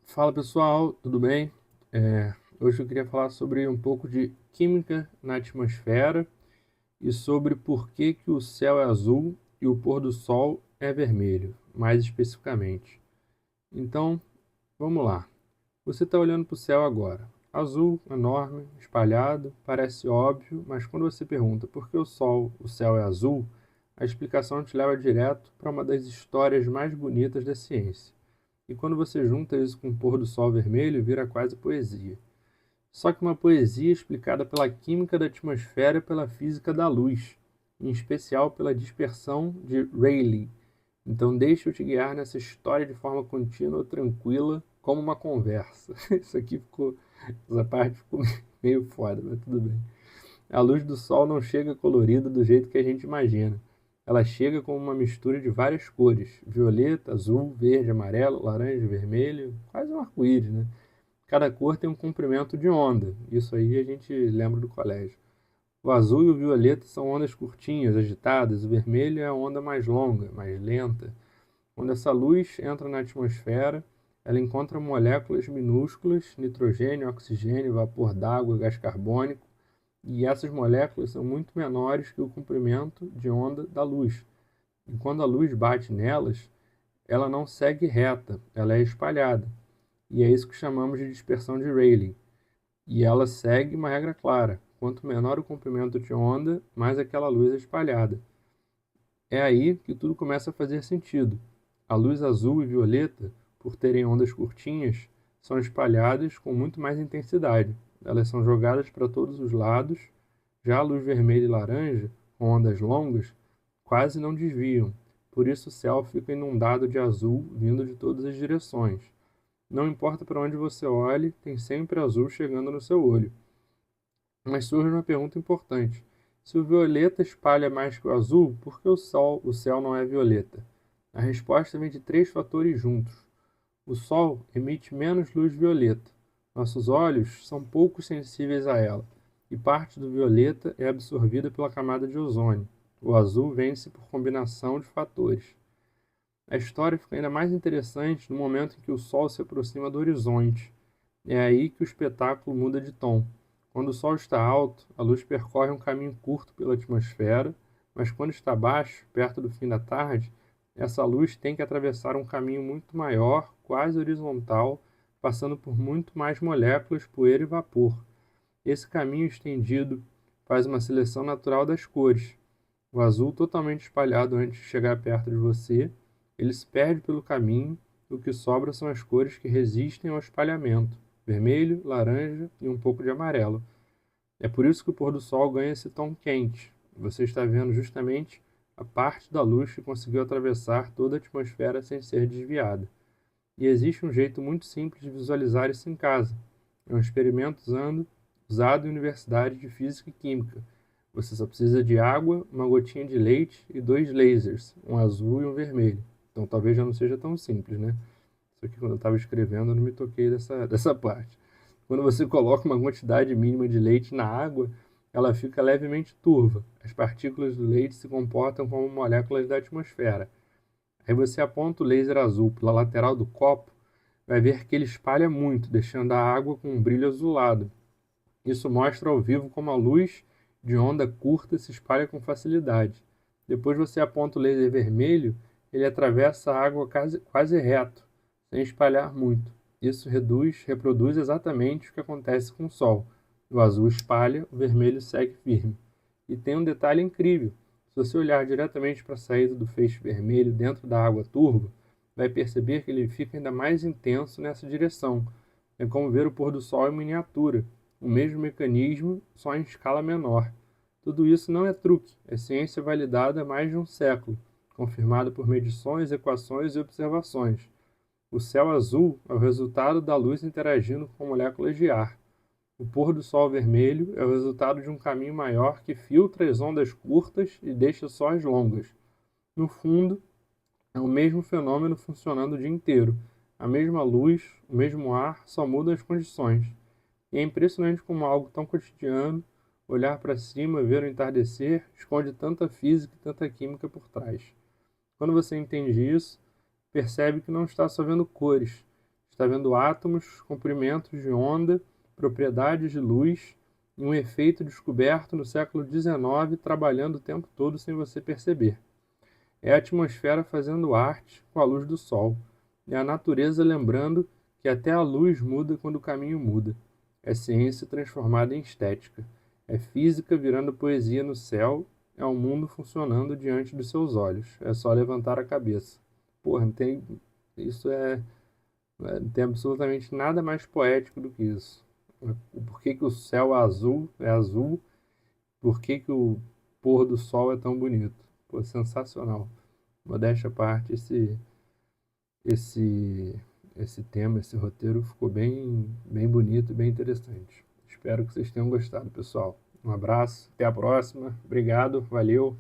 Fala pessoal, tudo bem? Hoje eu queria falar sobre um pouco de química na atmosfera e sobre por que que o céu é azul e o pôr do sol é vermelho, mais especificamente. Então, vamos lá. Você está olhando para o céu agora. Azul, enorme, espalhado, parece óbvio, mas quando você pergunta por que o céu é azul, a explicação te leva direto para uma das histórias mais bonitas da ciência. E quando você junta isso com o pôr do sol vermelho, vira quase poesia. Só que uma poesia explicada pela química da atmosfera e pela física da luz, em especial pela dispersão de Rayleigh. Então deixa eu te guiar nessa história de forma contínua, tranquila, como uma conversa. Essa parte ficou meio foda, mas tudo bem. A luz do sol não chega colorida do jeito que a gente imagina. Ela chega com uma mistura de várias cores: violeta, azul, verde, amarelo, laranja, vermelho, quase um arco-íris, né? Cada cor tem um comprimento de onda. Isso aí a gente lembra do colégio. O azul e o violeta são ondas curtinhas, agitadas. O vermelho é a onda mais longa, mais lenta. Quando essa luz entra na atmosfera, ela encontra moléculas minúsculas, nitrogênio, oxigênio, vapor d'água, gás carbônico, e essas moléculas são muito menores que o comprimento de onda da luz. E quando a luz bate nelas, ela não segue reta, ela é espalhada. E é isso que chamamos de dispersão de Rayleigh. E ela segue uma regra clara: quanto menor o comprimento de onda, mais aquela luz é espalhada. É aí que tudo começa a fazer sentido. A luz azul e violeta, por terem ondas curtinhas, são espalhadas com muito mais intensidade. Elas são jogadas para todos os lados. Já a luz vermelha e laranja, com ondas longas, quase não desviam. Por isso o céu fica inundado de azul vindo de todas as direções. Não importa para onde você olhe, tem sempre azul chegando no seu olho. Mas surge uma pergunta importante: se o violeta espalha mais que o azul, por que o céu não é violeta? A resposta vem de três fatores juntos. O Sol emite menos luz violeta. Nossos olhos são pouco sensíveis a ela, e parte do violeta é absorvida pela camada de ozônio. O azul vence por combinação de fatores. A história fica ainda mais interessante no momento em que o Sol se aproxima do horizonte. É aí que o espetáculo muda de tom. Quando o Sol está alto, a luz percorre um caminho curto pela atmosfera, mas quando está baixo, perto do fim da tarde, essa luz tem que atravessar um caminho muito maior, quase horizontal, passando por muito mais moléculas, poeira e vapor. Esse caminho estendido faz uma seleção natural das cores. O azul totalmente espalhado antes de chegar perto de você, ele se perde pelo caminho, o que sobra são as cores que resistem ao espalhamento: vermelho, laranja e um pouco de amarelo. É por isso que o pôr do sol ganha esse tom quente. Você está vendo justamente a parte da luz que conseguiu atravessar toda a atmosfera sem ser desviada. E existe um jeito muito simples de visualizar isso em casa. É um experimento usado em universidades de física e química. Você só precisa de água, uma gotinha de leite e dois lasers, um azul e um vermelho. Então talvez já não seja tão simples, né? Isso aqui quando eu estava escrevendo eu não me toquei dessa parte. Quando você coloca uma quantidade mínima de leite na água, ela fica levemente turva. As partículas do leite se comportam como moléculas da atmosfera. Aí você aponta o laser azul pela lateral do copo, vai ver que ele espalha muito, deixando a água com um brilho azulado. Isso mostra ao vivo como a luz de onda curta se espalha com facilidade. Depois você aponta o laser vermelho, ele atravessa a água quase reto, sem espalhar muito. Isso reproduz exatamente o que acontece com o Sol. O azul espalha, o vermelho segue firme. E tem um detalhe incrível: se você olhar diretamente para a saída do feixe vermelho dentro da água turva, vai perceber que ele fica ainda mais intenso nessa direção. É como ver o pôr do sol em miniatura, o mesmo mecanismo, só em escala menor. Tudo isso não é truque, é ciência validada há mais de um século, confirmada por medições, equações e observações. O céu azul é o resultado da luz interagindo com moléculas de ar. O pôr do sol vermelho é o resultado de um caminho maior que filtra as ondas curtas e deixa só as longas. No fundo, é o mesmo fenômeno funcionando o dia inteiro. A mesma luz, o mesmo ar, só mudam as condições. E é impressionante como algo tão cotidiano, olhar para cima, ver o entardecer, esconde tanta física e tanta química por trás. Quando você entende isso, percebe que não está só vendo cores, está vendo átomos, comprimentos de onda, propriedades de luz e um efeito descoberto no século XIX, trabalhando o tempo todo sem você perceber. É a atmosfera fazendo arte com a luz do sol. É a natureza lembrando que até a luz muda quando o caminho muda. É ciência transformada em estética. É física virando poesia no céu. É o mundo funcionando diante dos seus olhos. É só levantar a cabeça. Porra, não tem. Isso não tem absolutamente nada mais poético do que isso. Por que que o céu é azul? Por que que o pôr do sol é tão bonito? Pô, sensacional. Modéstia à parte, esse, esse tema, esse roteiro ficou bem bonito e bem interessante. Espero que vocês tenham gostado, pessoal. Um abraço, até a próxima. Obrigado, valeu.